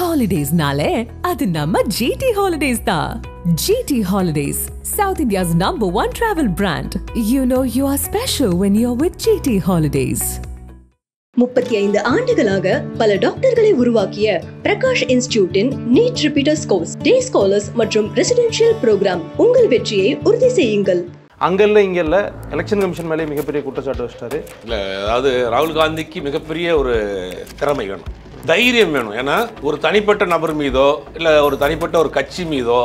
Holidays-nale, adu namma GT Holidays da. GT Holidays, South India's #1 travel brand. You know you are special when you're with GT Holidays. 35 ஆண்டுகளாக பல டாக்டர்களை உருவாக்கிய Prakash இன்ஸ்டிடியூட்டின் NEET repeaters course, டே scholars மற்றும் residential program. உங்கள் வெற்றியை உறுதி செய்யுங்கள். அங்கல்ல இங்கல்ல election commission மேலே மிகப்பெரிய குற்றச்சாட்டு வச்சிட்டாரு. இல்லை, அதாவது ராகுல் காந்திக்கு மிகப்பெரிய ஒரு திறமை வேணும், தைரியம் வேணும். ஏன்னா ஒரு தனிப்பட்ட நபர் மீதோ இல்லை ஒரு தனிப்பட்ட ஒரு கட்சி மீதோ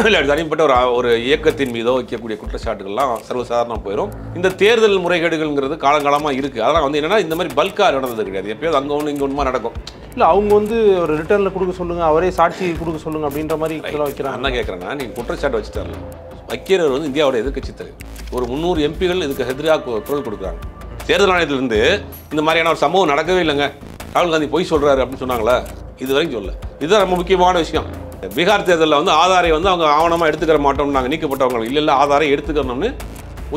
இல்லை தனிப்பட்ட ஒரு இயக்கத்தின் மீதோ வைக்கக்கூடிய குற்றச்சாட்டுகள்லாம் சர்வசாதாரணமாக போயிடும். இந்த தேர்தல் முறைகேடுகள்ங்கிறது காலங்காலமாக இருக்குது. அதெல்லாம் வந்து என்னென்னா இந்த மாதிரி பல்காக நடந்தது கிடையாது. எப்போயாவது அங்கே ஒன்று இங்கே ஒன்றுமா நடக்கும். இல்லை, அவங்க வந்து ஒரு ரிட்டர்னில் கொடுக்க சொல்லுங்கள், அவரே சாட்சி கொடுக்க சொல்லுங்கள் அப்படின்ற மாதிரி இதெல்லாம் வைக்கிறாங்க. என்ன கேட்குறேன்னா, நீங்கள் குற்றச்சாட்டு வச்சுட்டார்ல, வைக்கிறவர் வந்து இந்தியாவோட எதிர்க்கட்சி தலைவர். ஒரு 300 எம்பிகள் இதுக்கு எதிராக குரல் கொடுக்குறாங்க. தேர்தல் ஆணையத்திலிருந்து இந்த மாதிரியான ஒரு சம்பவம் நடக்கவே இல்லைங்க, ராகுல் காந்தி பொய் சொல்கிறாரு அப்படின்னு சொன்னாங்களா? இது வரைக்கும் சொல்ல. இதுதான் ரொம்ப முக்கியமான விஷயம். பீகார் தேர்தலில் வந்து ஆதாரை வந்து அவங்க ஆவணமாக எடுத்துக்கிற மாட்டோம், நாங்கள் நீக்கப்பட்டவங்க இல்லை ஆதாரை எடுத்துக்கணும்னு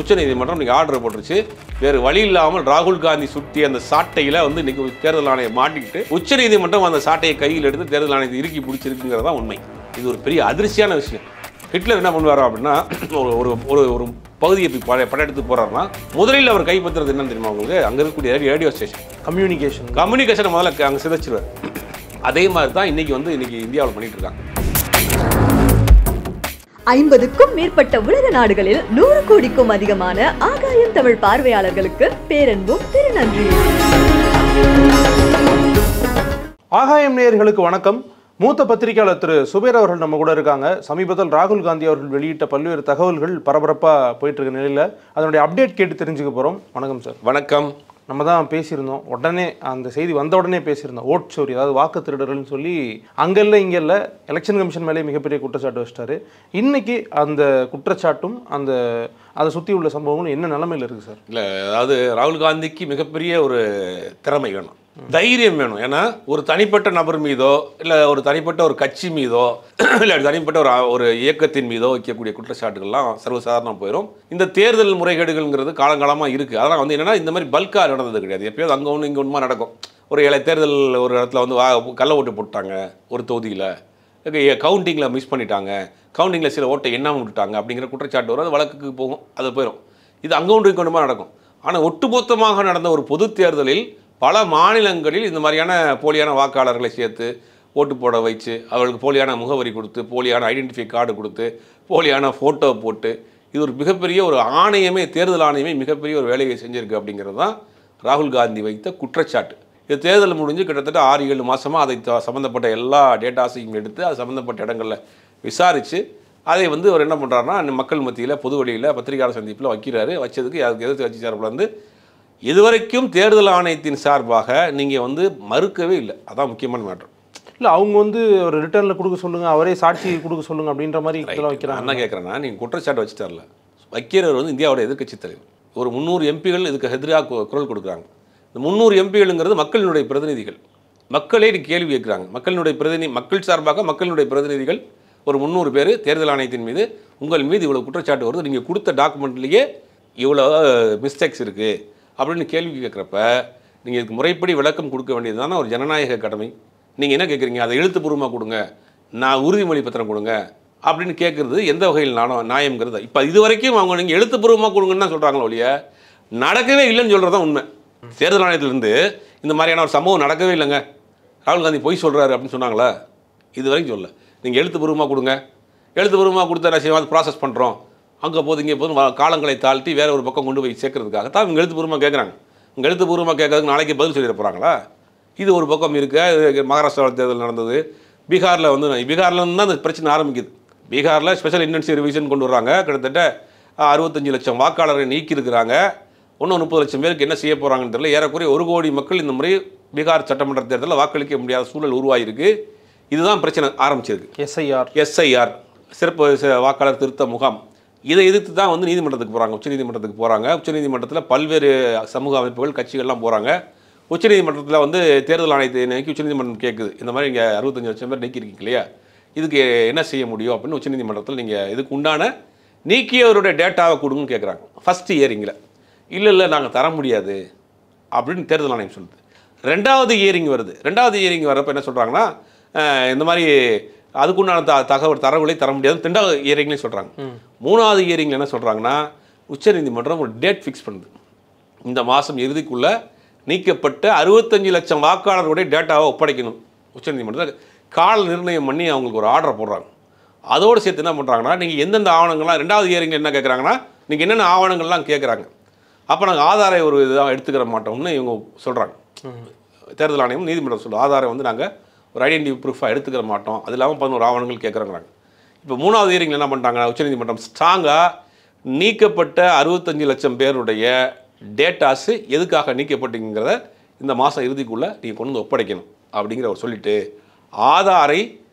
உச்சநீதிமன்றம் இன்றைக்கி ஆர்டர் போட்டுருச்சு. வேறு வழி இல்லாமல் ராகுல் காந்தி சுட்டிய அந்த சாட்டையில் வந்து இன்றைக்கி தேர்தல் ஆணையம் மாட்டிக்கிட்டு உச்சநீதிமன்றம் அந்த சாட்டையை கையில் எடுத்து தேர்தல் ஆணையத்தை இறுக்கி பிடிச்சிருக்குங்கிறது தான் உண்மை. இது ஒரு பெரிய அதிர்ச்சியான விஷயம். ஹிட்லர் என்ன பண்ணுவாரோ அப்படின்னா, ஒரு ஒரு பகுதியை படையெடுத்து போகிறாருன்னா முதலில் அவர் கைப்பற்றுறது என்னன்னு தெரியுமா உங்களுக்கு? அங்கே இருக்கக்கூடிய ரேடியோ ஸ்டேஷன், கம்யூனிகேஷனை முதல்ல அங்கே சிதைச்சிருவார். அதே மாதிரி தான் இன்னைக்கு இந்தியாவில் பண்ணிட்டு இருக்காங்க. 50க்கும் மேற்பட்ட உலக நாடுகளில் 100 கோடிக்கும் அதிகமான ஆகாயம் தமிழ் பார்வையாளர்களுக்கு பேரன்பும் திருநன்றியும். ஆகாயம் நேயர்களுக்கு வணக்கம். மூத்த பத்திரிகையாளர் திரு சுபேர் அவர்கள் நம்ம கூட இருக்காங்க. சமீபத்தில் ராகுல் காந்தி அவர்கள் வெளியிட்ட பல்வேறு தகவல்கள் பரபரப்பாக போயிட்டு இருக்க நிலையில் அதனுடைய அப்டேட் கேட்டு தெரிஞ்சுக்க போகிறோம். வணக்கம் சார். வணக்கம். நம்ம தான் பேசியிருந்தோம், உடனே அந்த செய்தி வந்த உடனே பேசியிருந்தோம். ஓட் சோரி, அதாவது வாக்கு திருடர்கள்னு சொல்லி அங்கல்ல இங்கல்ல எலெக்ஷன் கமிஷன் மேலே மிகப்பெரிய குற்றச்சாட்டு வச்சிட்டாரு. இன்னைக்கு அந்த குற்றச்சாட்டும் அதை சுற்றி உள்ள சம்பவங்களும் என்ன நிலைமையில் இருக்குது சார்? இல்லை, அதாவது ராகுல் காந்திக்கு மிகப்பெரிய ஒரு திறமை வேணும், தைரியம் வேணும். ஏன்னா ஒரு தனிப்பட்ட நபர் மீதோ இல்லை ஒரு தனிப்பட்ட ஒரு கட்சி மீதோ இல்லை தனிப்பட்ட ஒரு இயக்கத்தின் மீதோ வைக்கக்கூடிய குற்றச்சாட்டுகள்லாம் சர்வசாதாரணமாக போயிடும். இந்த தேர்தல் முறைகேடுகள்ங்கிறது காலங்காலமாக இருக்குது. அதெல்லாம் வந்து என்னென்னா இந்த மாதிரி பல்காக நடந்தது கிடையாது. எப்போயாவது அங்கே ஒன்று இங்கே ஒன்றுமா நடக்கும். ஒரு தேர்தல் ஒரு இடத்துல வந்து கள்ள ஓட்டு போட்டாங்க, ஒரு தொகுதியில் கவுண்டிங்கில் மிஸ் பண்ணிட்டாங்க, கவுண்டிங்கில் சில ஓட்டை எண்ணாமல் விட்டுட்டாங்க அப்படிங்கிற குற்றச்சாட்டு வரும். அது வழக்குக்கு போகும், அது போயிடும். இது அங்கே ஒன்று இங்கே ஒன்றுமா நடக்கும். ஆனால் ஒட்டுமொத்தமாக நடந்த ஒரு பொது தேர்தலில் பல மாநிலங்களில் இந்த மாதிரியான போலியான வாக்காளர்களை சேர்த்து ஓட்டு போட வச்சு அவர்களுக்கு போலியான முகவரி கொடுத்து, போலியான ஐடென்டிஃபை கார்டு கொடுத்து, போலியான ஃபோட்டோ போட்டு, இது ஒரு மிகப்பெரிய ஒரு ஆணையமே, தேர்தல் ஆணையமே மிகப்பெரிய ஒரு வேலையை செஞ்சுருக்கு அப்படிங்கிறது தான் ராகுல் காந்தி வைத்த குற்றச்சாட்டு. இது தேர்தல் முடிஞ்சு கிட்டத்தட்ட 6-7 மாதமாக அதை சம்மந்தப்பட்ட எல்லா டேட்டாஸையும் எடுத்து அது சம்மந்தப்பட்ட இடங்களில் விசாரித்து அதை வந்து அவர் என்ன பண்ணுறாருன்னா மக்கள் மத்தியில் பொது வழியில் பத்திரிகையாளர் சந்திப்பில் வைக்கிறாரு. வச்சதுக்கு அதுக்கு எதிர்த்து கட்சி சார்பில் வந்து இதுவரைக்கும் தேர்தல் ஆணையத்தின் சார்பாக நீங்கள் வந்து மறுக்கவே இல்லை. அதான் முக்கியமான மேட்டர். இல்லை, அவங்க வந்து ஒரு ரிட்டர்னில் கொடுக்க சொல்லுங்கள், அவரே சாட்சி கொடுக்க சொல்லுங்கள் அப்படின்ற மாதிரி இதெல்லாம் வைக்கிறாங்க. என்ன கேட்குறேன்னா, நீங்கள் குற்றச்சாட்டு வச்சுட்டார்ல, வைக்கிறவர் வந்து இந்தியாவோட எதிர்க்கட்சி தலைவர். ஒரு 300 எம்பிகள் இதுக்கு எதிராக குரல் கொடுக்குறாங்க. இந்த 300 எம்பிகளுங்கிறது மக்களினுடைய பிரதிநிதிகள். மக்களே கேள்வி கேட்குறாங்க. மக்கள் சார்பாக மக்களினுடைய பிரதிநிதிகள் ஒரு 300 பேர் தேர்தல் ஆணையத்தின் மீது உங்கள் மீது இவ்வளோ குற்றச்சாட்டு வருது, நீங்கள் கொடுத்த டாக்குமெண்ட்லேயே இவ்வளோ மிஸ்டேக்ஸ் இருக்குது அப்படின்னு கேள்வி கேட்குறப்ப நீங்கள் இதுக்கு முறைப்படி விளக்கம் கொடுக்க வேண்டியது தானே ஒரு ஜனநாயக கடமை. நீங்கள் என்ன கேட்குறீங்க? அதை எழுத்துப்பூர்வமாக கொடுங்க, நான் உறுதிமொழி பத்திரம் கொடுங்க அப்படின்னு கேட்குறது எந்த வகையில் நியாயங்கிறது. இப்போ இது வரைக்கும் அவங்க நீங்கள் எழுத்துப்பூர்வமாக கொடுங்கன்னு தான் சொல்கிறாங்களோ ஒழிய நடக்கவே இல்லைன்னு சொல்கிறது தான் உண்மை. தேர்தல் ஆணையத்திலிருந்து இந்த மாதிரியான ஒரு சம்பவம் நடக்கவே இல்லைங்க, ராகுல் காந்தி பொய் சொல்கிறாரு அப்படின்னு சொன்னாங்களா? இது வரைக்கும் சொல்ல. நீங்கள் எழுத்துப்பூர்வமாக கொடுங்க, எழுத்துப்பூர்வமாக கொடுத்தா நான் ப்ராசஸ் பண்ணுறோம், அங்கே போது இங்கே போதும் காலங்களை தாழ்த்தி வேறு ஒரு பக்கம் கொண்டு போய் சேர்க்கறதுக்காக தான் இவங்க எழுத்துப்பூர்வமாக கேட்குறாங்க. இங்கே எழுத்துப்பூர்வமாக கேட்கறதுக்கு நாளைக்கு பதில் சொல்லிட போகிறாங்களா? இது ஒரு பக்கம் இருக்குது. மகாராஷ்டிராவில் தேர்தல் நடந்தது, பீகாரில் பீகார்லேருந்து தான் அந்த பிரச்சனை ஆரம்பிக்குது. பீகாரில் ஸ்பெஷல் இன்டென்சிவ் ரிவிஷன் கொண்டு வர்றாங்க. கிட்டத்தட்ட 65 லட்சம் வாக்காளரை நீக்கியிருக்கிறாங்க. இன்னும் 30 லட்சம் பேருக்கு என்ன செய்ய போகிறாங்கன்னு தெரியல. ஏறக்குறைய 1 கோடி மக்கள் இந்த முறை பீகார் சட்டமன்ற தேர்தலில் வாக்களிக்க முடியாத சூழல் உருவாகிருக்கு. இதுதான் பிரச்சனை ஆரம்பிச்சிருக்கு. எஸ்ஐஆர் சிறப்பு வாக்காளர் திருத்த முகாம், இதை எதிர்த்து தான் வந்து நீதிமன்றத்துக்கு போகிறாங்க, உச்சநீதிமன்றத்துக்கு போகிறாங்க. உச்சநீதிமன்றத்தில் பல்வேறு சமூக அமைப்புகள் கட்சிகள்லாம் போகிறாங்க. உச்சநீதிமன்றத்தில் வந்து தேர்தல் ஆணையத்தை நீக்கி உச்சநீதிமன்றம் கேட்குது, இந்த மாதிரி இங்கே 65 லட்சம் பேர் நீக்கியிருக்கீங்க இல்லையா, இதுக்கு என்ன செய்ய முடியும் அப்படின்னு உச்சநீதிமன்றத்தில் நீங்கள் இதுக்கு உண்டான நீக்கியவருடைய டேட்டாவை கொடுங்கன்னு கேட்குறாங்க. ஃபஸ்ட்டு இயரிங்கில் இல்லை நாங்கள் தர முடியாது அப்படின்னு தேர்தல் ஆணையம் சொல்லுது. 2வது இயரிங் வருது. 2வது இயரிங் வரப்போ என்ன சொல்கிறாங்கன்னா, இந்த மாதிரி அதுக்குண்டான தரவுகளை தர முடியாது 2வது ஹியரிங்லேயும் சொல்கிறாங்க. 3வது ஹியரிங்கில் என்ன சொல்கிறாங்கன்னா, உச்சநீதிமன்றம் ஒரு டேட் ஃபிக்ஸ் பண்ணுது. இந்த மாதம் இறுதிக்குள்ளே நீக்கப்பட்ட 65 லட்சம் வாக்காளர்களுடைய டேட்டாவை ஒப்படைக்கணும். உச்சநீதிமன்றத்தில் கால நிர்ணயம் பண்ணி அவங்களுக்கு ஒரு ஆர்டரை போடுறாங்க. அதோடு சேர்த்து என்ன பண்ணுறாங்கன்னா, நீங்கள் எந்தெந்த ஆவணங்கள்லாம் 2வது ஹியரிங்கில் என்ன கேட்குறாங்கன்னா, நீங்கள் என்னென்ன ஆவணங்கள்லாம் கேட்குறாங்க. அப்போ நாங்கள் ஆதாரை ஒரு இதாக எடுத்துக்கிற மாட்டோம்னு இவங்க சொல்கிறாங்க. தேர்தல் ஆணையம் நீதிமன்றம் சொல்லுவோம், ஆதாரை வந்து நாங்கள் ஒரு ஐடென்டிட்டி ப்ரூஃபாக எடுத்துக்கிற மாட்டோம், அது இல்லாமல் 11 ஆவணங்கள் கேட்குறாங்கிறாங்க. இப்போ 3வது ஹியரிங்கில் என்ன பண்ணுறாங்க, உச்சநீதிமன்றம் ஸ்ட்ராங்காக நீக்கப்பட்ட 65 லட்சம் பேருடைய டேட்டாஸு எதுக்காக நீக்கப்பட்டீங்கிறத இந்த மாதம் இறுதிக்குள்ளே நீங்கள் கொண்டு வந்து ஒப்படைக்கணும் அப்படிங்கிற ஒரு சொல்லிவிட்டு ஆதாரை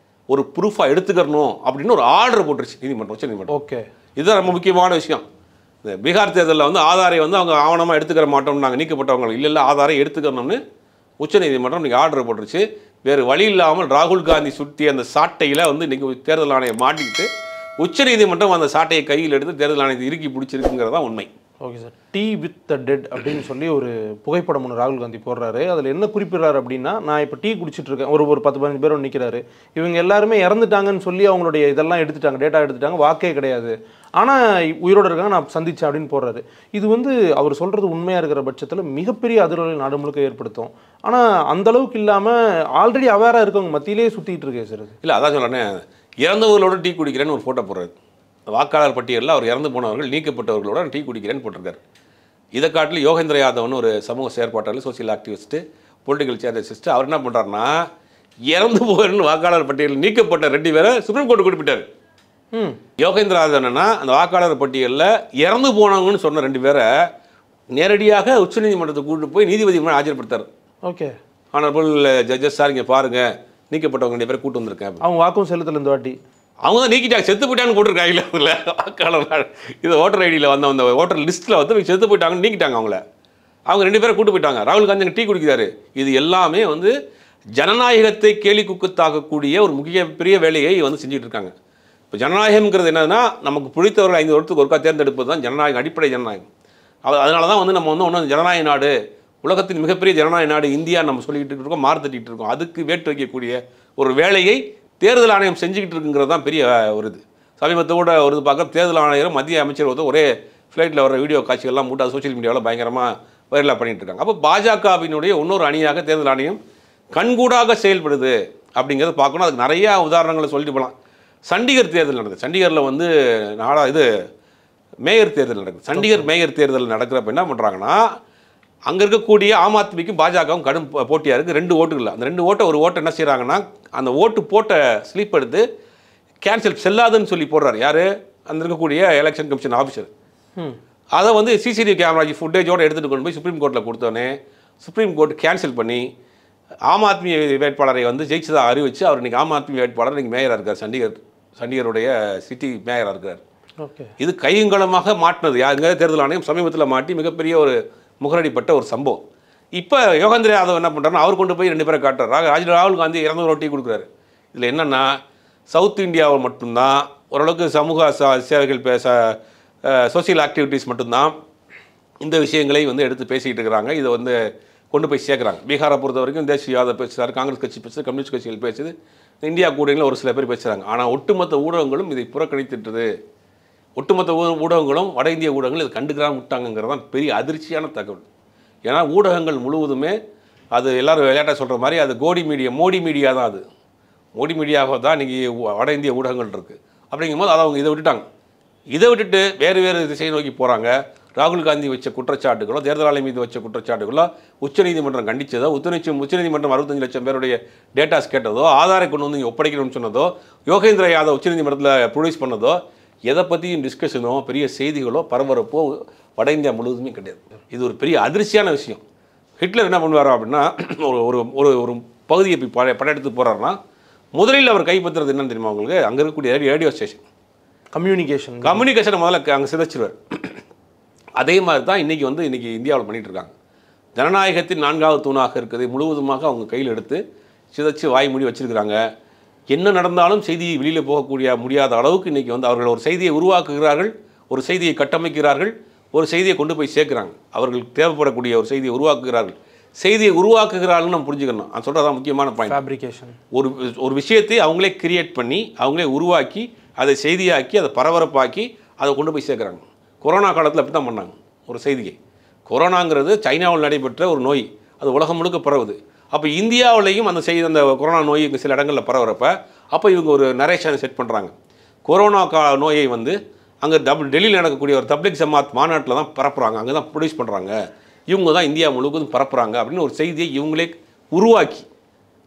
ஒரு ப்ரூஃபாக எடுத்துக்கிறணும் அப்படின்னு ஒரு ஆர்டர் போட்டுருச்சு நீதிமன்றம், உச்சநீதிமன்றம். ஓகே, இதுதான் ரொம்ப முக்கியமான விஷயம். இந்த பீகார் தேர்தலில் வந்து ஆதாரை வந்து அவங்க ஆவணமாக எடுத்துக்கிற மாட்டோம், நாங்கள் நீக்கப்பட்டவங்க இல்லை ஆதாரை எடுத்துக்கணும்னு உச்சநீதிமன்றம் இன்றைக்கி ஆர்டர் போட்டுருச்சு. வேறு வழி இல்லாமல் ராகுல் காந்தி சுட்டிய அந்த சாட்டையில் வந்து இன்றைக்கி தேர்தல் ஆணையம் மாட்டிக்கிட்டு உச்சநீதிமன்றம் அந்த சாட்டையை கையில் எடுத்து தேர்தல் ஆணையத்தை இறுக்கி பிடிச்சிருக்குங்கிறது தான் உண்மை. Okay sir. Tea with the dead அப்படின்னு சொல்லி ஒரு புகைப்படம் ஒன்று ராகுல் காந்தி போடுறாரு. அதில் என்ன குறிப்பிடுறாரு அப்படின்னா, நான் இப்போ டீ குடிச்சிட்டு இருக்கேன், ஒரு 10-15 பேர் ஒன்று நிற்கிறாரு, இவங்க எல்லாருமே இறந்துட்டாங்கன்னு சொல்லி அவங்களுடைய இதெல்லாம் எடுத்துட்டாங்க, டேட்டா எடுத்துட்டாங்க, வாக்கே கிடையாது, ஆனால் உயிரோடு இருக்காங்க, நான் சந்திச்சேன் அப்படின்னு போடுறாரு. இது வந்து அவர் சொல்கிறது உண்மையாக இருக்கிற பட்சத்தில் மிகப்பெரிய அதிர்வலை நாடு முழுக்க ஏற்படுத்தும். ஆனால் அந்தளவுக்கு இல்லாமல் ஆல்ரெடி அவேராக இருக்கவங்க மத்தியிலே சுற்றிட்டு இருக்கே சார். இல்லை, அதான் சொல்கிறேன், இறந்தவர்களோட டீ குடிக்கிறேன்னு ஒரு ஃபோட்டோ போடுறாரு. வாக்காளர் பட்டியலில் அவர் இறந்து போனவர்கள் நீக்கப்பட்டவர்களோட டீ குடிக்கிறேன்னு போட்டிருக்காரு. இதை காட்டில் யோகேந்திர யாதவ்னு ஒரு சமூக செயற்பாட்டாளர், சோசியல் ஆக்டிவிஸ்ட்டு, பொலிட்டிக்கல் சேரிஸ்ட்டு, அவர் என்ன பண்ணுறாருன்னா, இறந்து போகிறன்னு வாக்காளர் பட்டியலில் நீக்கப்பட்ட 2 பேரை சுப்ரீம் கோர்ட்டு குறிப்பிட்டார். யோகேந்திர யாதவ் என்னன்னா, அந்த வாக்காளர் பட்டியலில் இறந்து போனவங்கன்னு சொன்ன 2 பேரை நேரடியாக உச்சநீதிமன்றத்தை கூட்டு போய் நீதிபதி முன்னாடி ஆஜர்படுத்தார். ஓகே, ஆனரபிள் ஜட்ஜஸ் சார், இங்கே பாருங்கள், நீக்கப்பட்டவங்க 2 பேரை கூட்டு வந்திருக்கேன். அவங்க வாக்கும் செலுத்தல இந்த வாட்டி, அவங்க தான் நீக்கிட்டாங்க, செத்து போயிட்டாங்கன்னு போட்டிருக்காங்க. அதில் வாக்காளர் இது ஓட்டர் ஐடியில் வந்த அந்த ஓட்டர் லிஸ்ட்டில் வந்து செத்து போயிட்டாங்கன்னு நீக்கிட்டாங்க அவங்கள. அவங்க 2 பேரை கூட்டு போயிட்டாங்க. ராகுல் காந்தி அங்கே டீ குடிக்கிறாரு. இது எல்லாமே வந்து ஜனநாயகத்தை கேலி குத்தாக்கக்கூடிய ஒரு பெரிய வேலையை வந்து செஞ்சுட்டு இருக்காங்க. இப்போ ஜனநாயகம்ங்கிறது என்னதுன்னா, நமக்கு பிடித்தவர்கள் 5 வருடத்துக்கு ஒருக்கா தேர்ந்தெடுப்பது தான் ஜனநாயகம், அடிப்படை ஜனநாயகம். அதனால தான் வந்து நம்ம வந்து ஒன்றும் ஜனநாயக நாடு, உலகத்தின் மிகப்பெரிய ஜனநாயக நாடு இந்தியா நம்ம சொல்லிக்கிட்டு இருக்கோம், மாறுதட்டிகிட்டு இருக்கோம். அதுக்கு வேட்டு வைக்கக்கூடிய ஒரு வேலையை தேர்தல் ஆணையம் செஞ்சுக்கிட்டு இருக்குங்கிறது தான் பெரிய ஒரு இது. சமீபத்தோட ஒரு இது பார்க்க தேர்தல் ஆணையரும் மத்திய அமைச்சர் ஒரே ஃப்ளைட்டில் வர வீடியோ காட்சிகள்லாம் மூட்டா சோஷியல் மீடியாவில் பயங்கரமாக வைரலாக பண்ணிகிட்டு இருக்காங்க. அப்போ பாஜகவினுடைய இன்னொரு அணியாக தேர்தல் ஆணையம் கண்கூடாக செயல்படுது அப்படிங்கிறத பார்க்கணும். அதுக்கு நிறையா உதாரணங்களை சொல்லிட்டு போகலாம். சண்டிகர் தேர்தல் நடக்குது. சண்டிகரில் வந்து மேயர் தேர்தல் நடக்குது. சண்டிகர் மேயர் தேர்தல் நடக்கிறப்ப என்ன பண்ணுறாங்கன்னா, அங்கே இருக்கக்கூடிய ஆம் ஆத்மிக்கும் பாஜகவும் கடும் போட்டியாக இருக்குது. 2 ஓட்டுகள். அந்த 2 ஓட்டை ஒரு ஓட்டை என்ன செய்கிறாங்கன்னா, அந்த ஓட்டு போட்ட ஸ்லிப் எடுத்து கேன்சல் செல்லாதுன்னு சொல்லி போடுறாரு. யார்? அந்த இருக்கக்கூடிய எலெக்ஷன் கமிஷன் ஆஃபீஸர். அதை வந்து சிசிடிவி கேமராஜி ஃபுட்டேஜோடு எடுத்துகிட்டு கொண்டு போய் சுப்ரீம் கோர்ட்டில் கொடுத்தோன்னே சுப்ரீம் கோர்ட் கேன்சல் பண்ணி ஆம் ஆத்மி வேட்பாளரை வந்து ஜெயிச்சதாக அறிவிச்சு அவர் இன்றைக்கி ஆம் ஆத்மி வேட்பாளர் இன்றைக்கி மேயராக இருக்கார். சண்டிகருடைய சிட்டி மேயராக இருக்கார். ஓகே, இது கையங்கலமாக மாட்டினது யாருங்க? தேர்தல் ஆணையம் சமீபத்தில் மாட்டி மிகப்பெரிய ஒரு முகரடிப்பட்ட ஒரு சம்பவம். இப்போ யோகேந்திர யாதவ் என்ன பண்ணுறாருன்னா, அவர் கொண்டு போய் 2 பேரை காட்டுறாரு. ராகுல் காந்தி இறந்தவரோட டீ கொடுக்குறாரு. இதில் என்னென்னா, சவுத் இந்தியாவில் மட்டும்தான் ஓரளவுக்கு சமூக சேவைகள் சோசியல் ஆக்டிவிட்டீஸ் மட்டும்தான் இந்த விஷயங்களை வந்து எடுத்து பேசிக்கிட்டு இருக்கிறாங்க. இதை வந்து கொண்டு போய் சேர்க்குறாங்க. பீகாரை பொறுத்த வரைக்கும் தேசிய யாதவ் பேசுகிறார், காங்கிரஸ் கட்சி பேசுது, கம்யூனிஸ்ட் கட்சிகள் பேசுது, இந்தியா கூட்டணியில் ஒரு சில பேர் பேசுகிறாங்க. ஆனால் ஒட்டுமொத்த ஊடகங்களும் இதை புறக்கணித்துட்டுது. ஒட்டுமொத்த ஊடகங்களும் வட இந்திய ஊடகங்கள் இதை கண்டுக்கிறாங்க விட்டாங்கிறது தான் பெரிய அதிர்ச்சியான தகவல். ஏன்னா ஊடகங்கள் முழுவதுமே அது எல்லோரும் விளையாட்டாக சொல்கிற மாதிரி அது மோடி மீடியா தான். அது மோடி மீடியாவை தான் இன்றைக்கி வட இந்திய ஊடகங்கள் இருக்குது. அப்படிங்கும்போது அதை அவங்க இதை விட்டுட்டாங்க. இதை விட்டுட்டு வேறு திசையை நோக்கி போகிறாங்க. ராகுல் காந்தி வச்ச குற்றச்சாட்டுகளோ, தேர்தல் ஆணையம் மீது வச்ச குற்றச்சாட்டுகளோ உச்சநீதிமன்றம் கண்டித்ததோ, உச்சநீதிமன்றம் 65 லட்சம் பேருடைய டேட்டாஸ் கேட்டதோ, ஆதாரை கொண்டு வந்து இங்கே ஒப்படைக்கணும்னு சொன்னதோ, யோகேந்திர யாதவ் உச்சநீதிமன்றத்தில் ப்ரொடியூஸ் பண்ணதோ, எதை பற்றியும் டிஸ்கஷனோ பெரிய செய்திகளோ பரபரப்போ வட இந்தியா முழுவதுமே கிடையாது. இது ஒரு பெரிய அதிர்ச்சியான விஷயம். ஹிட்லர் என்ன பண்ணுவாரோ அப்படின்னா, ஒரு ஒரு பகுதியை போய் படையெடுத்து போகிறாருன்னா முதலில் அவர் கைப்பற்றுறது என்னன்னு தெரியுமா உங்களுக்கு? அங்கே இருக்கக்கூடிய ரேடியோ ஸ்டேஷன், கம்யூனிகேஷனை முதல்ல அங்கே சிதைச்சிருவார். அதே மாதிரி தான் இன்றைக்கி இந்தியாவில் பண்ணிகிட்டு இருக்காங்க. ஜனநாயகத்தின் 4வது தூணாக இருக்கிறது முழுவதுமாக அவங்க கையில் எடுத்து சிதைச்சு வாய் மூடி வச்சுருக்கிறாங்க. என்ன நடந்தாலும் செய்தியை வெளியில் போகக்கூடிய முடியாத அளவுக்கு இன்றைக்கி அவர்கள் ஒரு செய்தியை உருவாக்குகிறார்கள், ஒரு செய்தியை கட்டமைக்கிறார்கள், ஒரு செய்தியை கொண்டு போய் சேர்க்குறாங்க. அவர்களுக்கு தேவைப்படக்கூடிய ஒரு செய்தியை உருவாக்குகிறார்கள். செய்தியை உருவாக்குகிறாள்னு நம்ம புரிஞ்சுக்கணும். நான் சொல்கிறதான் முக்கியமான பாயிண்ட். ஃபேப்ரிகேஷன். ஒரு விஷயத்தை அவங்களே கிரியேட் பண்ணி அவங்களே உருவாக்கி அதை செய்தியாக்கி அதை பரபரப்பாக்கி அதை கொண்டு போய் சேர்க்குறாங்க. கொரோனா காலத்தில் அப்படி தான் பண்ணாங்க. ஒரு செய்தியை, கொரோனாங்கிறது சைனாவில் நடைபெற்ற ஒரு நோய், அது உலகம் முழுக்க பரவுது. அப்போ இந்தியாவிலையும் அந்த அந்த கொரோனா நோய் சில இடங்களில் பரவுறப்ப அப்போ இவங்க ஒரு நரேஷனை செட் பண்ணுறாங்க. கொரோனா நோயை வந்து அங்கே டெல்லியில் நடக்கக்கூடிய ஒரு தப்லீக் ஜமாத் மாநாட்டில் தான் பரப்புகிறாங்க, அங்கே தான் ப்ரொடியூஸ் பண்ணுறாங்க, இவங்க தான் இந்தியா முழுவதும் பரப்புகிறாங்க அப்படின்னு ஒரு செய்தியை இவங்களே உருவாக்கி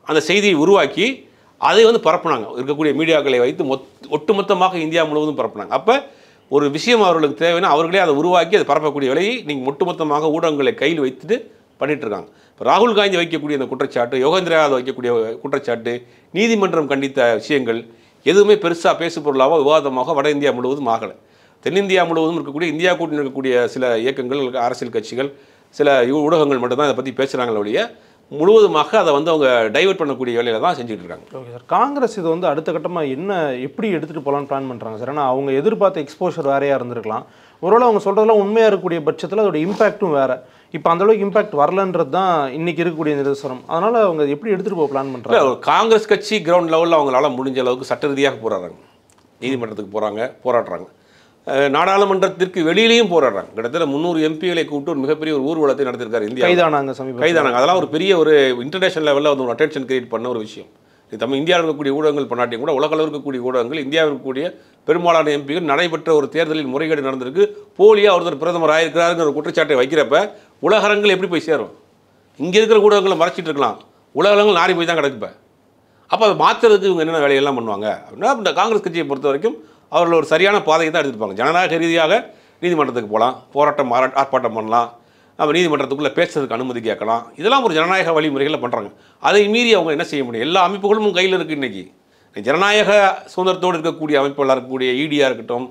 அந்த செய்தியை உருவாக்கி அதை வந்து பரப்புனாங்க. இருக்கக்கூடிய மீடியாக்களை வைத்து ஒட்டுமொத்தமாக இந்தியா முழுவதும் பரப்புனாங்க. அப்போ ஒரு விஷயம் அவர்களுக்கு தேவைன்னா அவர்களே அதை உருவாக்கி அதை பரப்பக்கூடிய வேலையை நீங்கள் ஒட்டுமொத்தமாக ஊடகங்களை கையில் வைத்துட்டு பண்ணிகிட்டு இருக்காங்க. இப்போ ராகுல் காந்தி வைக்கக்கூடிய அந்த குற்றச்சாட்டு, யோகேந்திர யாதவ் வைக்கக்கூடிய குற்றச்சாட்டு, நீதிமன்றம் கண்டித்த விஷயங்கள் எதுவுமே பெருசாக பேசு பொருளாக விவாதமாக வட இந்தியா முழுவதும் ஆகலை. தென்னிந்தியா முழுவதும் இருக்கக்கூடிய இந்தியா கூட்டணி இருக்கக்கூடிய சில இயக்கங்கள், அரசியல் கட்சிகள், சில ஊடகங்கள் மட்டும்தான் இதை பற்றி பேசுகிறாங்களே ஒழிய முழுவதுமாக அதை வந்து அவங்க டைவர்ட் பண்ணக்கூடிய வேலையில் தான் செஞ்சுட்டு இருக்காங்க. ஓகே சார், காங்கிரஸ் இது வந்து அடுத்த கட்டமாக எப்படி எடுத்துகிட்டு போகலான்னு பிளான் பண்ணுறாங்க சார்? ஏன்னா அவங்க எதிர்பார்த்த எக்ஸ்போஷர் வேறையாக இருந்திருக்கலாம். ஒருவேளை அவங்க சொல்கிறதெல்லாம் உண்மையாக இருக்கக்கூடிய பட்சத்தில் அதோட இம்பாக்ட்டும் வேறு. இப்போ அந்தளவுக்கு இம்பாக்ட் வரலன்றது தான் இன்றைக்கி இருக்கக்கூடிய நிதர்சனம். அதனால் அவங்க எப்படி எடுத்துகிட்டு போக பிளான் பண்ணுறாங்க? காங்கிரஸ் கட்சி கிரவுண்ட் லெவலில் அவங்களால முடிஞ்ச அளவுக்கு சட்ட ரீதியாக போராடுறாங்க, நீதிமன்றத்துக்கு போராடுறாங்க, நாடாளுமன்றத்திற்கு வெளியிலையும் போராடுறாங்க. கிட்டத்தட்ட 300 எம்பிகளை கூப்பிட்டு ஒரு மிகப்பெரிய ஒரு ஊர்வலத்தை நடத்திருக்காரு. இந்தியா கைதானாங்க. அதெல்லாம் ஒரு பெரிய ஒரு இன்டர்நேஷனல் லெவலில் வந்து ஒரு அட்டென்ஷன் கிரியேட் பண்ண ஒரு விஷயம். நம்ம இந்தியாவில் இருக்கக்கூடிய ஊடகங்கள் பண்ணாட்டியும் கூட உலக அளவில் இருக்கக்கூடிய ஊடகங்கள் இந்தியாவில் இருக்கக்கூடிய பெரும்பாலான எம்பிகள் நடைபெற்ற ஒரு தேர்தலில் முறைகேடு நடந்திருக்கு, போலியாக ஒருத்தர் பிரதமர் ஆயிருக்கிறாருங்கிற ஒரு குற்றச்சாட்டை வைக்கிறப்ப உலகங்கள் எப்படி போய் சேரும்? இங்கே இருக்கிற ஊடகங்களை மறைச்சிட்டு இருக்கலாம், உலகங்கள் நாரி போய் தான் கிடக்குப்ப. அப்போ அதை மாற்றுறதுக்கு இவங்க என்னென்ன வேலையெல்லாம் பண்ணுவாங்க அப்படின்னா, இந்த காங்கிரஸ் கட்சியை பொறுத்த வரைக்கும் அவர்கள் ஒரு சரியான பாதையை தான் எடுத்துருப்பாங்க. ஜனநாயக ரீதியாக நீதிமன்றத்துக்கு போகலாம், ஆர்ப்பாட்டம் பண்ணலாம், நம்ம நீதிமன்றத்துக்குள்ளே பேசுறதுக்கு அனுமதி கேட்கலாம், இதெல்லாம் ஒரு ஜனநாயக வழிமுறைகளில் பண்ணுறாங்க. அதை மீறி அவங்க என்ன செய்ய முடியும்? எல்லா அமைப்புகளும் கையில் இருக்குது. இன்றைக்கி ஜனநாயக சுதந்திரத்தோடு இருக்கக்கூடிய அமைப்புகளாக இருக்கக்கூடிய இடியாக இருக்கட்டும்,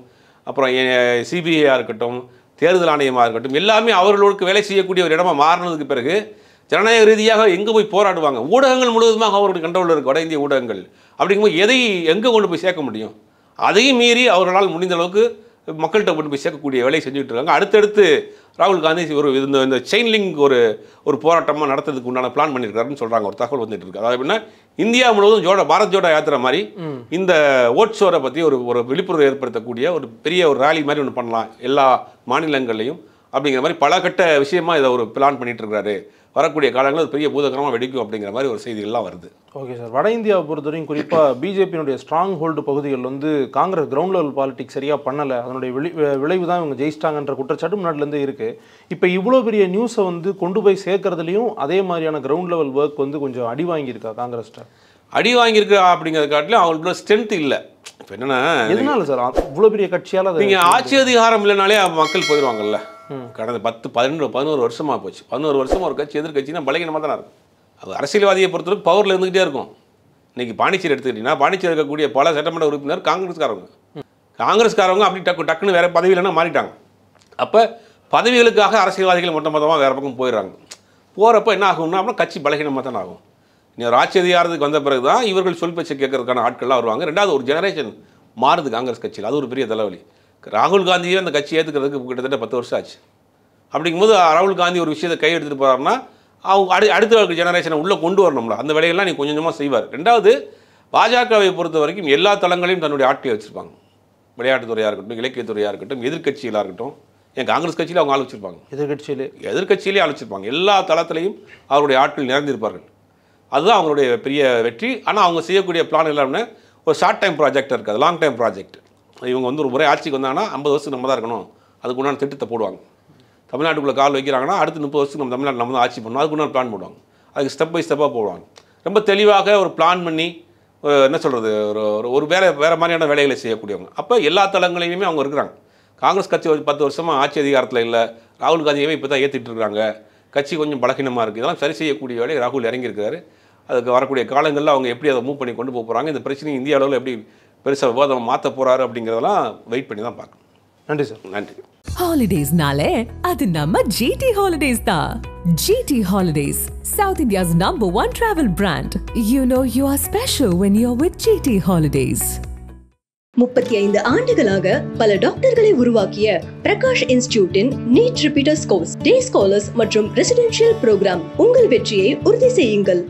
அப்புறம் சிபிஐயாக இருக்கட்டும், தேர்தல் ஆணையமாக இருக்கட்டும், எல்லாமே அவர்களுக்கு வேலை செய்யக்கூடிய ஒரு இடமா மாறினதுக்கு பிறகு ஜனநாயக ரீதியாக எங்கே போய் போராடுவாங்க? ஊடகங்கள் முழுவதுமாக அவருடைய கண்ட்ரோலில் இருக்குது, வட இந்திய ஊடகங்கள். அப்படிங்கும்போது எதை எங்கே கொண்டு போய் சேர்க்க முடியும்? அதையும் மீறி அவர்களால் முடிந்த அளவுக்கு மக்கள்கிட்ட கொண்டு போய் சேர்க்கக்கூடிய வேலையை செஞ்சுட்டு இருக்காங்க. அடுத்தடுத்து ராகுல் காந்தி ஒரு இந்த செயின் லிங்க் ஒரு போராட்டமாக நடத்துறதுக்கு உண்டான பிளான் பண்ணியிருக்காருன்னு சொல்கிறாங்க. ஒரு தகவல் வந்துட்டு இருக்கு. அதாவது எப்படின்னா, இந்தியா முழுவதும் பாரத் ஜோடோ யாத்திரை மாதிரி இந்த ஓட் ஷோரை பற்றி ஒரு விழிப்புணர்வு ஏற்படுத்தக்கூடிய ஒரு பெரிய ஒரு ரேலி மாதிரி ஒன்று பண்ணலாம் எல்லா மாநிலங்கள்லையும் அப்படிங்கிற மாதிரி பல கட்ட விஷயமா இதை ஒரு பிளான் பண்ணிட்டு இருக்காரு. வரக்கூடிய காலங்களில் பெரிய பூதகரமாக வெடிக்கும் அப்படிங்கிற மாதிரி ஒரு செய்திகள்லாம் வருது. ஓகே சார், வட இந்தியாவை பொறுத்தவரைக்கும் குறிப்பாக பிஜேபியினுடைய ஸ்ட்ராங் ஹோல்டு பகுதிகள் வந்து காங்கிரஸ் கிரவுண்ட் லெவல் பாலிடிக்ஸ் சரியாக பண்ணலை, அதனுடைய விளைவு தான் இவங்க ஜெயிச்சிட்டாங்கன்ற குற்றச்சாட்டு முன்னாடிலேருந்தே இருக்குது. இப்போ இவ்வளோ பெரிய நியூஸை வந்து கொண்டு போய் சேர்க்கறதுலையும் அதே மாதிரியான கிரவுண்ட் லெவல் ஒர்க் வந்து கொஞ்சம் அடி வாங்கியிருக்கா காங்கிரஸ்ட்ட? அடி வாங்கியிருக்கா அப்படிங்கிறத காட்டிலும் அவங்களோட ஸ்ட்ரென்த் இல்லை. இப்போ என்னன்னா, எதனால சார் இவ்வளோ பெரிய கட்சியால் நீங்கள் ஆட்சி அதிகாரம் இல்லைனாலே மக்கள் போயிடுவாங்கல்ல. கடந்த 11 வருஷமாக போச்சு. 11 வருஷமாக ஒரு கட்சி எதிர்கட்சினா பலகீனமாக தானே இருக்கும். அது அரசியல்வாதியை பொறுத்தவரைக்கும் பவரில் இருந்துகிட்டே இருக்கும். இன்றைக்கி பாண்டிச்சேரி எடுத்துக்கிட்டிங்கன்னா, பாண்டிச்சேரி இருக்கக்கூடிய பல சட்டமன்ற உறுப்பினர் காங்கிரஸ்காரவங்க அப்படி டக்குன்னு வேறு பதவியிலன்னா மாறிட்டாங்க. அப்போ பதவிகளுக்காக அரசியல்வாதிகள் மொத்தமாக வேறு பக்கம் போயிடுறாங்க. போகிறப்ப என்ன ஆகும்னா, அப்புறம் கட்சி பலகீனமாக தானே ஆகும். நீ ஒரு ஆட்சி அதிகாரத்துக்கு வந்த பிறகு தான் இவர்கள் சொல் பேச்சு கேட்கறதுக்கான ஆட்கள்லாம் வருவாங்க. ரெண்டாவது, ஒரு ஜெனரேஷன் மாறுது காங்கிரஸ் கட்சியில். அது ஒரு பெரிய தலைவலி. ராகுல் காந்தியே அந்த கட்சி ஏற்றுக்கிறதுக்கு கிட்டத்தட்ட 10 வருஷம் ஆச்சு. அப்படிங்கும்போது ராகுல் காந்தி ஒரு விஷயத்தை கை எடுத்துகிட்டு போகிறாருன்னா அவங்க அடுத்த ஜெனரேஷனை உள்ளே கொண்டு வரணும்ல. அந்த வேலையெல்லாம் நீ கொஞ்சம் கொஞ்சமாக செய்வார். ரெண்டாவது, பாஜகவை பொறுத்த வரைக்கும் எல்லா தளங்களையும் தன்னுடைய ஆட்களை வச்சுருப்பாங்க. விளையாட்டுத்துறையாக இருக்கட்டும், இலக்கியத்துறையாக இருக்கட்டும், எதிர்கட்சிகளாக இருக்கட்டும். என் காங்கிரஸ் கட்சியில் அவங்க ஆள் வச்சுருப்பாங்க, எதிர்கட்சியிலே ஆள் வச்சுருப்பாங்க. எல்லா தளத்திலையும் அவருடைய ஆட்கள் நிறைந்திருப்பார்கள். அதுதான் அவங்களுடைய பெரிய வெற்றி. ஆனால் அவங்க செய்யக்கூடிய பிளான் எல்லாமே ஒரு ஷார்ட் டைம் ப்ராஜெக்ட் இருக்குது, அது லாங் டைம் ப்ராஜெக்ட். இவங்க வந்து ஒரு முறை ஆட்சிக்கு வந்தாங்கன்னா 50 வருஷத்துக்கு நம்ம தான் இருக்கணும், அதுக்கு உண்டான திட்டத்தை போடுவாங்க. தமிழ்நாட்டுக்குள்ளே கால் வைக்கிறாங்கன்னா அடுத்து 30 வருஷத்துக்கு நம்ம தமிழ்நாட்டில் நம்ம தான் ஆட்சி பண்ணணும், அதுக்கு உண்டான பிளான் போடுவாங்க. அதுக்கு ஸ்டெப் பை ஸ்டெப்பாக போடுவாங்க. ரொம்ப தெளிவாக ஒரு பிளான் பண்ணி என்ன சொல்கிறது, ஒரு வேறு மாதிரியான வேலைகளை செய்யக்கூடியவங்க. அப்போ எல்லா தளங்களையுமே அவங்க இருக்கிறாங்க. காங்கிரஸ் கட்சி 10 வருஷமாக ஆட்சி அதிகாரத்தில் இல்லை, ராகுல் காந்தியவே இப்போ தான் ஏற்றிட்டு இருக்காங்க. கட்சி கொஞ்சம் பலகீனமாக இருக்குது. இதெல்லாம் சரி செய்யக்கூடிய வேலையை ராகுல் இறங்கியிருக்காரு. அதுக்கு வரக்கூடிய காலங்களில் அவங்க எப்படி அதை மூவ் பண்ணி கொண்டு போக போகிறாங்க, இந்த பிரச்சனை இந்திய அளவில் எப்படி பெருசாக விவாதம் மாற்ற போகிறாரு அப்படிங்கிறதெல்லாம் வெயிட் பண்ணி தான் பார்க்கணும். நன்றி சார். நன்றி. ஹாலிடேஸ்னாலே அது நம்ம ஜிடி ஹாலிடேஸ் தான். GT holidays, South India's #1 travel brand. You know you are special when you're with GT Holidays. 35 ஆண்டுகளாக பல டாக்டர்களை உருவாக்கிய பிரகாஷ் இன்ஸ்டிடியூட்டின் நீட் ரிப்பீட்டர்ஸ் கோர்ஸ், டே ஸ்காலர்ஸ் மற்றும் ரெசிடென்ஷியல் ப்ரோக்ராம். உங்கள் வெற்றியை உறுதி செய்யுங்கள்.